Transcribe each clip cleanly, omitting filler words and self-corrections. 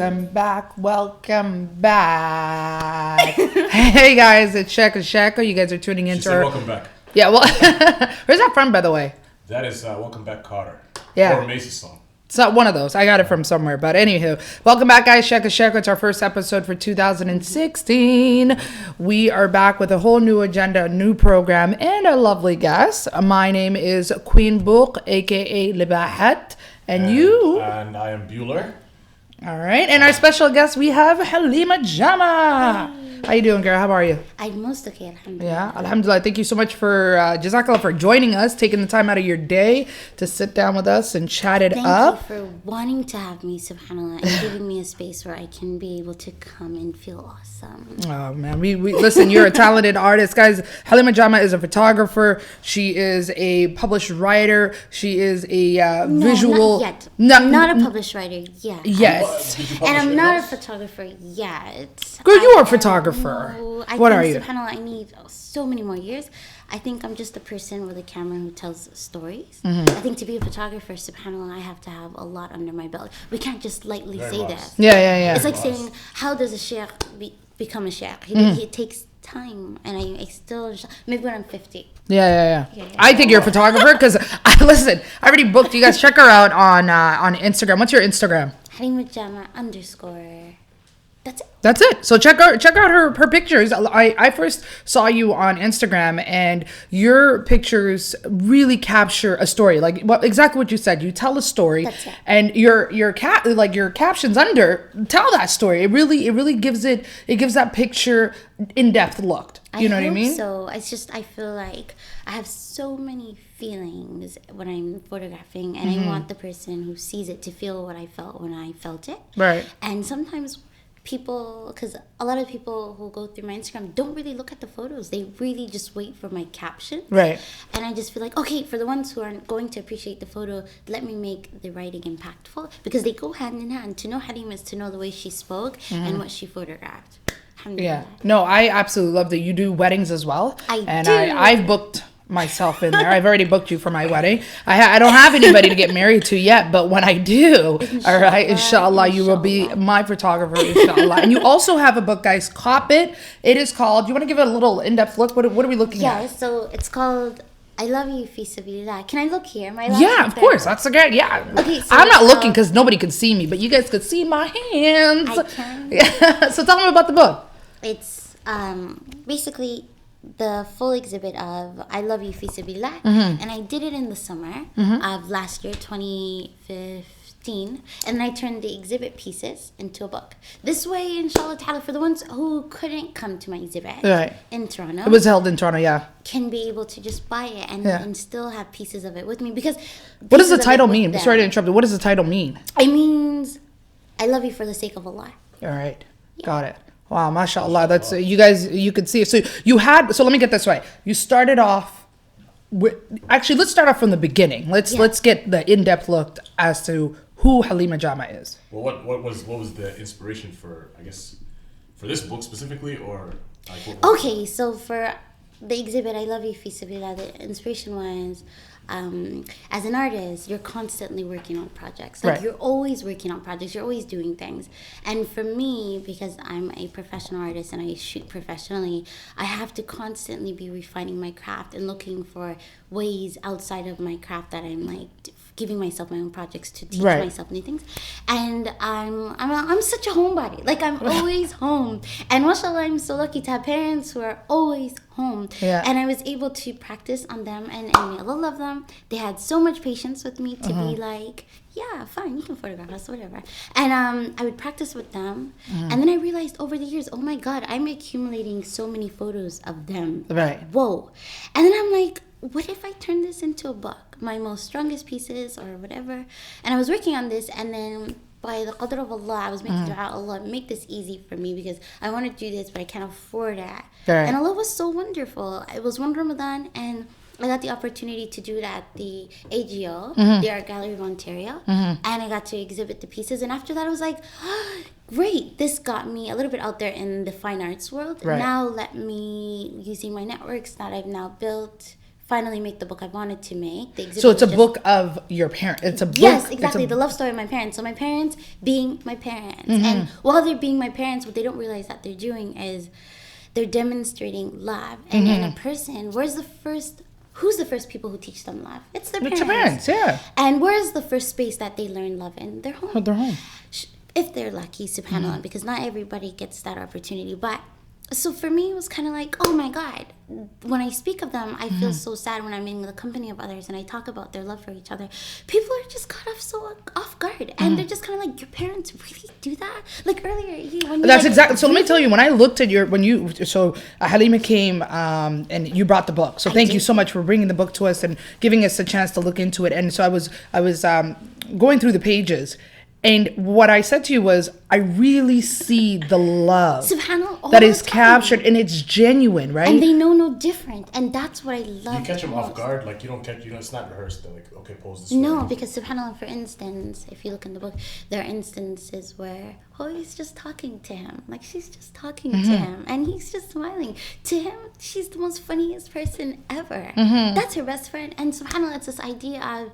Welcome back. Welcome back. Hey guys, it's SHEEKO. You guys are tuning into our... welcome back. Yeah, well, where's that from, by the way? That is Welcome Back Carter. Yeah. Or Macy's song. It's not one of those. I got it from somewhere. But anywho, welcome back, guys. SHEEKO. It's our first episode for 2016. We are back with a whole new agenda, a new program, and a lovely guest. My name is Queen Book, a.k.a. Libahat. And you? And I am Bueller. All right. And our special guest, we have Halima Jama. How you doing, girl? How are you? I'm most okay, alhamdulillah. Yeah, alhamdulillah. Thank you so much for, Jazakallah, for joining us, taking the time out of your day to sit down with us and chat it up. Thank you for wanting to have me, subhanAllah, and giving me a space where I can be able to come and feel awesome. Oh, man. We listen, you're a talented artist. Guys, Halima Jama is a photographer. She is a published writer. She is a visual... Not yet. I'm not a published writer yet. Yes. And I'm not a photographer yet. Girl, you are a photographer. What are you? SubhanAllah, I need so many more years. I think I'm just a person with a camera who tells stories. Mm-hmm. I think to be a photographer, subhanAllah, I have to have a lot under my belt. We can't just lightly say that. Yeah. It's like saying, how does a sheikh become a sheikh? It takes time, and I still, maybe when I'm 50. Yeah. I think you're a photographer because, listen, I already booked. You guys check her out on Instagram. What's your Instagram? Halima Jama _ That's it. That's it. So check out her pictures. I first saw you on Instagram, and your pictures really capture a story. Like exactly what you said. You tell a story, That's it. and your captions under tell that story. It really gives that picture in-depth look. You know what I mean? So it's just, I feel like I have so many feelings when I'm photographing, and I want the person who sees it to feel what I felt when I felt it. Right. And sometimes people, because a lot of people who go through my Instagram don't really look at the photos. They really just wait for my caption. Right. And I just feel like, okay, for the ones who aren't going to appreciate the photo, let me make the writing impactful, because they go hand in hand. To know Halima is to know the way she spoke and what she photographed. Yeah. No, I absolutely love that you do weddings as well. I do. I've booked myself in there. I've already booked you for my wedding. I don't have anybody to get married to yet, but when I do, all right, inshallah, you will be my photographer, inshallah. And you also have a book, guys. Cop it. It is called, do you want to give it a little in-depth look? What are we looking at? Yeah, so it's called I Love You fi SABILIAH. Can I look here? Am I allowed Yeah, to of look course. there? That's a great, yeah. Okay, so I'm not it's looking because nobody can see me, but you guys could see my hands. I can. Yeah. So tell me about the book. It's basically the full exhibit of I Love You fi SABILIAH, and I did it in the summer of last year, 2015, and then I turned the exhibit pieces into a book. This way, inshallah ta'ala, for the ones who couldn't come to my exhibit in Toronto, It was held in Toronto, yeah. can be able to just buy it and still have pieces of it with me, because What does the title mean? Sorry to interrupt you. What does the title mean? It means I love you for the sake of Allah. All right. Got it. Wow, mashallah. That's you guys, you could see it. So let me get this right. You started off with, actually, let's start off from the beginning. Let's get the in-depth look as to who Halima Jama is. Well, what was the inspiration for, I guess, for this book specifically, or like Okay, so for the exhibit I Love You fi SABILIAH, the inspiration was, as an artist, you're constantly working on projects. Like you're always working on projects, you're always doing things. And for me, because I'm a professional artist and I shoot professionally, I have to constantly be refining my craft and looking for ways outside of my craft that I'm like giving myself my own projects to teach myself new things. And I'm such a homebody. Like, I'm always home. And mashallah, I'm so lucky to have parents who are always home. Yeah. And I was able to practice on them, and may Allah love them. They had so much patience with me to be like, yeah, fine, you can photograph us, whatever. And I would practice with them. And then I realized over the years, oh my God, I'm accumulating so many photos of them. Right. Whoa. And then I'm like, what if I turn this into a book? My most strongest pieces or whatever. And I was working on this, and then by the qadr of Allah, I was making dua, Allah, make this easy for me, because I want to do this, but I can't afford it. Right. And Allah was so wonderful. It was one Ramadan, and I got the opportunity to do it at the AGO, the Art Gallery of Ontario, and I got to exhibit the pieces. And after that, I was like, oh, great, this got me a little bit out there in the fine arts world. Right. Now let me, using my networks that I've now built, finally make the book I wanted to make. The exhibit So it's a was book of your parents. It's a book. Yes, exactly. The love story of my parents. So my parents being my parents. And while they're being my parents, what they don't realize that they're doing is they're demonstrating love. And in a person, who's the first people who teach them love? It's their parents. It's your parents, yeah. And where's the first space that they learn love in? Their home. Oh, their home. If they're lucky, subhanAllah, because not everybody gets that opportunity. But so for me, it was kind of like, oh my God. When I speak of them, I feel so sad when I'm in the company of others and I talk about their love for each other. People are just caught off guard. And they're just kind of like, your parents really do that? Like earlier, when you That's exactly. So let me tell you, when I looked at Halima came and you brought the book. So thank you so much for bringing the book to us and giving us a chance to look into it. And so I was going through the pages. And what I said to you was, I really see the love that is captured, and it's genuine, right? And they know no different, and that's what I love. You catch them off guard, like you don't catch, it's not rehearsed. They're like, okay, pose this way. No, because subhanAllah, for instance, if you look in the book, there are instances where he's just talking to him, like she's just talking to him, and he's just smiling. To him, she's the most funniest person ever. That's her best friend, and subhanAllah, it's this idea of.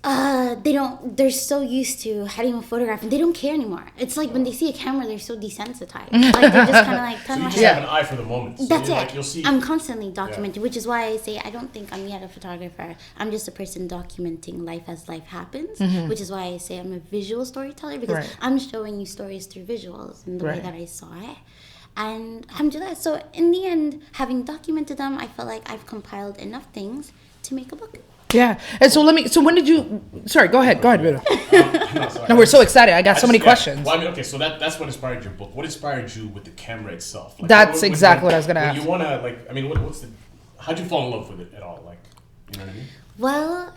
They're so used to Halima photographing, they don't care anymore. It's like when they see a camera, they're so desensitized. Like they're just kind of like, so you just have an eye for the moment. So that's it. Like, you'll see. I'm constantly documenting, which is why I say I don't think I'm yet a photographer. I'm just a person documenting life as life happens, which is why I say I'm a visual storyteller, because I'm showing you stories through visuals and the way that I saw it. And alhamdulillah, so in the end, having documented them, I felt like I've compiled enough things to make a book. Yeah. And so when did you, sorry, go ahead, Vito. No, we're so excited. I got so many questions. Well, I mean, okay, so that's what inspired your book. What inspired you with the camera itself? Like, that's exactly what I was going to ask. You want to, like, I mean, how'd you fall in love with it at all? Like, you know what I mean? Well,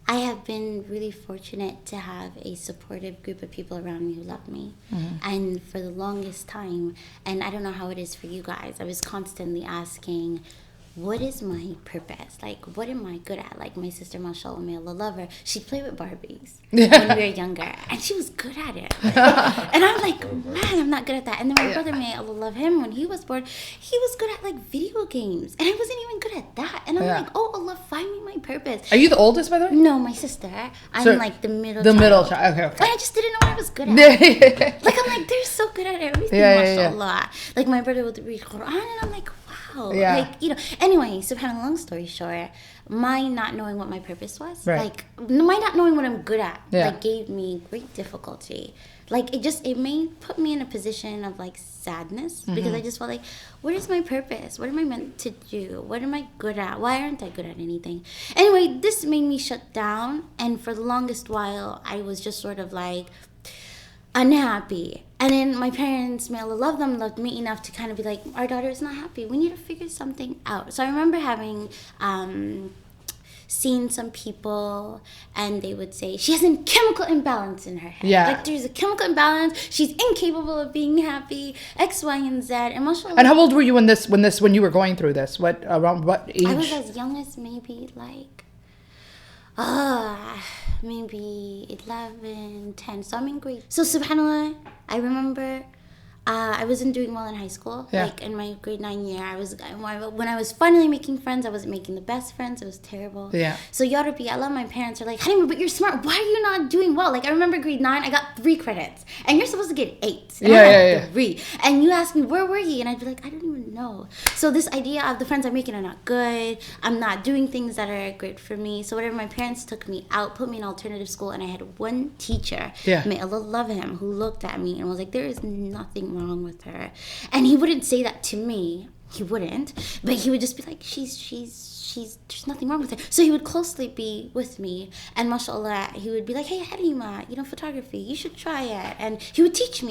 I have been really fortunate to have a supportive group of people around me who love me. And for the longest time, and I don't know how it is for you guys, I was constantly asking, what is my purpose? Like, what am I good at? Like, my sister, mashallah, may Allah love her, she'd play with Barbies when we were younger, and she was good at it. And I'm like, man, I'm not good at that. And then my brother, may Allah love him, when he was born, he was good at, like, video games, and I wasn't even good at that. And I'm like, oh, Allah, find me my purpose. Are you the oldest, by the way? No, my sister. I'm like the middle child. The middle child, okay. But I just didn't know what I was good at. Like, I'm like, they're so good at everything, mashallah. Like, my brother would read Quran, and I'm like, like, anyway, subhanAllah, long story short, my not knowing what my purpose was, like, my not knowing what I'm good at, like, gave me great difficulty. Like, it may put me in a position of, like, sadness, because I just felt like, what is my purpose? What am I meant to do? What am I good at? Why aren't I good at anything? Anyway, this made me shut down, and for the longest while, I was just sort of, like, unhappy. And then my parents, may Allah love them, loved me enough to kind of be like, our daughter is not happy, we need to figure something out. So I remember having seen some people, and they would say, she has a chemical imbalance in her head. Like, there's a chemical imbalance, she's incapable of being happy, X, Y, and Z. And mashallah. And how old were you when you were going through this? Around what age? I was as young as maybe like maybe 11, 10. So I'm in grade. So subhanAllah, I remember I wasn't doing well in high school. Like in my grade 9 year, when I was finally making friends, I wasn't making the best friends. It was terrible. So Ya Rabbi, Allah, my parents are like, Halima, but you're smart. Why are you not doing well? Like, I remember grade 9, I got 3 credits, and you're supposed to get 8. And I had 3. And you asked me, where were you? And I'd be like, I don't even know. So this idea of the friends I'm making are not good. I'm not doing things that are great for me. So whatever, my parents took me out, put me in alternative school, and I had one teacher, may Allah love him, who looked at me and was like, there is nothing wrong with her. And he wouldn't say that to me, he wouldn't, but he would just be like, there's nothing wrong with her. So he would closely be with me, and mashallah, he would be like, hey Halima, photography, you should try it. And he would teach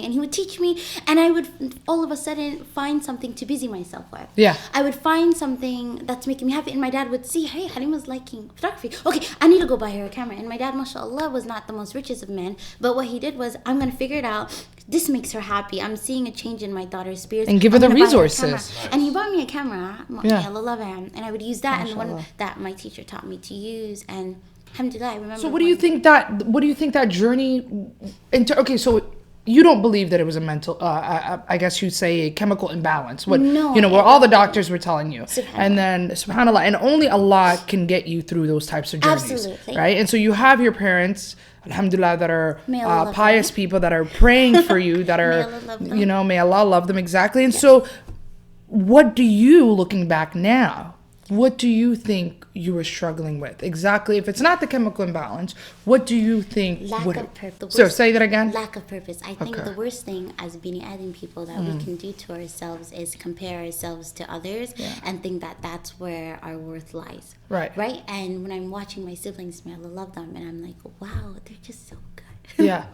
me, and I would all of a sudden find something to busy myself with. I would find something that's making me happy, and my dad would see, hey, Halima's liking photography, okay, I need to go buy her a camera. And my dad, mashallah, was not the most richest of men, but what he did was, I'm going to figure it out. This makes her happy. I'm seeing a change in my daughter's spirits. And give her the resources. And he bought me a camera. I love him. And I would use that, and the one that my teacher taught me to use. And alhamdulillah, I remember. So what do you think that journey into? Okay, so you don't believe that it was a mental, I guess you'd say a chemical imbalance. What, No, you know, what all the doctors were telling you. And then, subhanAllah, and only Allah can get you through those types of journeys. Absolutely. Right? And so you have your parents, alhamdulillah, that are May Allah love pious them. people that are praying for you, that are, Allah love them. you know, may Allah love them, exactly. And so what do you, looking back now, what do you think you were struggling with? Exactly. If it's not the chemical imbalance, what do you think? Lack of purpose. So say that again. Lack of purpose. I think Okay. the worst thing as Bini Adam people that we can do to ourselves is compare ourselves to others and think that that's where our worth lies. Right. Right? And when I'm watching my siblings, may Allah love them, and I'm like, wow, they're just so good. Yeah.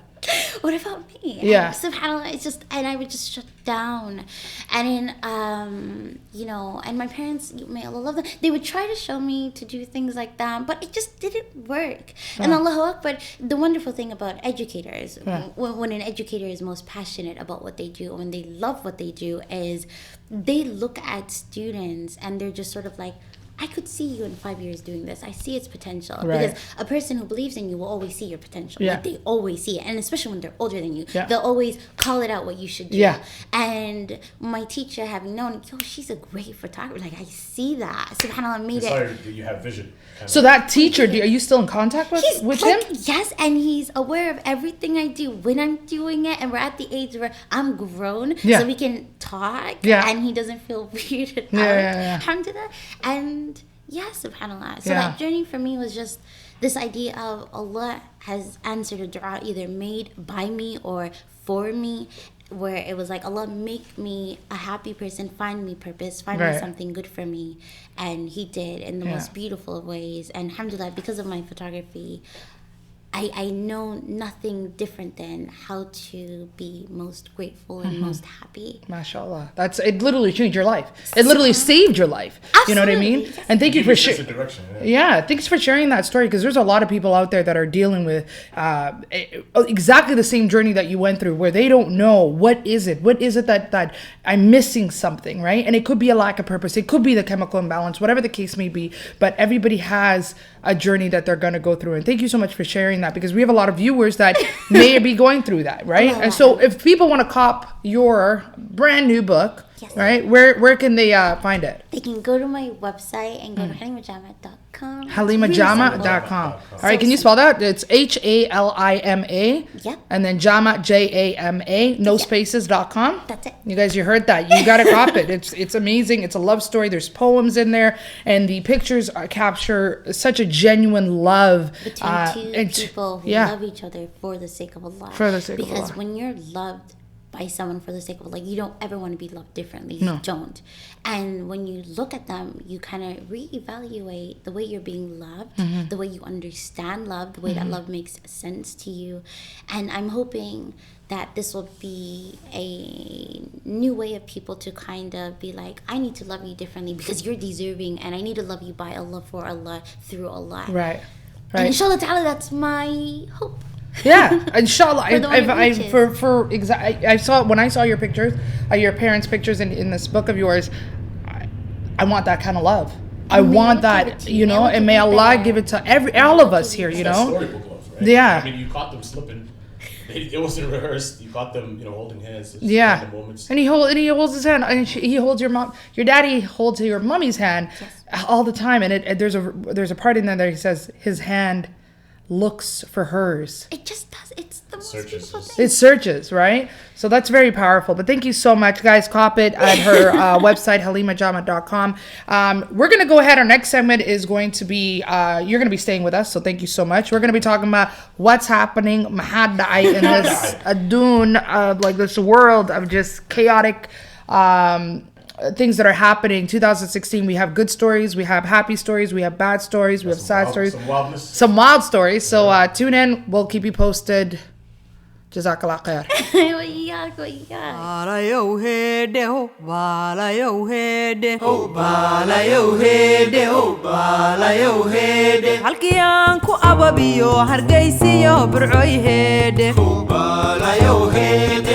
What about me? Yeah. And subhanAllah, it's just, and I would just shut down. And then, you know, and my parents, may Allah love them, they would try to show me to do things like that, but it just didn't work. And Allahu Akbar, the wonderful thing about educators, when an educator is most passionate about what they do, when they love what they do, is they look at students and they're just sort of like, I could see you in 5 years doing this. I see its potential. Right. Because a person who believes in you will always see your potential. Yeah. Like they always see it. And especially when they're older than you, Yeah. they'll always call it out what you should do. Yeah. And my teacher, having known, yo, she's a great photographer. Like, I see that. SubhanAllah made it. Sorry that you have vision. So that teacher, are you still in contact with like, him? Yes, and he's aware of everything I do when I'm doing it, and we're at the age where I'm grown, Yeah. so we can talk, Yeah. and he doesn't feel weirded out. Yeah. Alhamdulillah. And yeah, subhanAllah. So Yeah. that journey for me was just this idea of Allah has answered a dua either made by me or for me, where it was like, Allah, make me a happy person, find me purpose, find me Right. something good for me. And he did in the most beautiful of ways. And alhamdulillah, because of my photography, I know nothing different than how to be most grateful and most happy. MashaAllah. It literally changed your life. It literally saved your life. You know what I mean? Absolutely. And thank you Give for you a sense sharing. of direction. Yeah, thanks for sharing that story, because there's a lot of people out there that are dealing with exactly the same journey that you went through, where they don't know what is it that I'm missing something, right? And it could be a lack of purpose, it could be the chemical imbalance, whatever the case may be, but everybody has a journey that they're going to go through. And thank you so much for sharing that, because we have a lot of viewers that may be going through that, right? And so if people want to cop your brand new book, Yes. right, where can they find it? They can go to my website and go to halimajama.com. HalimaJama.com. All right, can you spell that? It's HALIMA. Yep. And then Jama, JAMA, no Yep. spaces.com. That's it. You guys, you heard that. You got to cop it. It's amazing. It's a love story. There's poems in there. And the pictures capture such a genuine love. Between two people who love each other for the sake of Allah. For the sake of Because Allah. when you're loved by someone for the sake of Allah, you don't ever want to be loved differently. You don't. And when you look at them, you kind of reevaluate the way you're being loved, the way you understand love, the way that love makes sense to you. And I'm hoping that this will be a new way of people to kind of be like, I need to love you differently because you're deserving, and I need to love you by Allah, for Allah, through Allah. Right. And Right. inshallah ta'ala, that's my hope. Yeah, inshallah. For the one it reaches. I saw when I saw your pictures, your parents' pictures in this book of yours. I want that kind of love. I And may want Allah give that, it to you. you May know, Allah and give may you Allah that. give it to all of us here, It's you that know. storybook love, right? Yeah. I mean, you caught them slipping. It wasn't rehearsed. You caught them, holding hands. It's Yeah, random moments. and he holds his hand, and he holds your mom. Your daddy holds your mummy's hand all the time, and there's a part in there that he says his hand looks for hers. It just does. It's the most Searches. beautiful thing. It searches, right? So that's very powerful. But thank you so much, guys. Cop it at her website, halimajama.com. We're going to go ahead. Our next segment is going to be, you're going to be staying with us. So thank you so much. We're going to be talking about what's happening in this adun, like this world of just chaotic things that are happening. 2016, we have good stories, we have happy stories, we have bad stories, we have sad stories, Some wildness. some wild stories. So tune in. We'll keep you posted. Jazakallah khair. وإياك وإياك. Balayo hede ho, balayo hede ho, balayo hede ho, balayo hede. Halkii aan ku ababiyo hargeysiyo burcoy hede ho, balayo hede.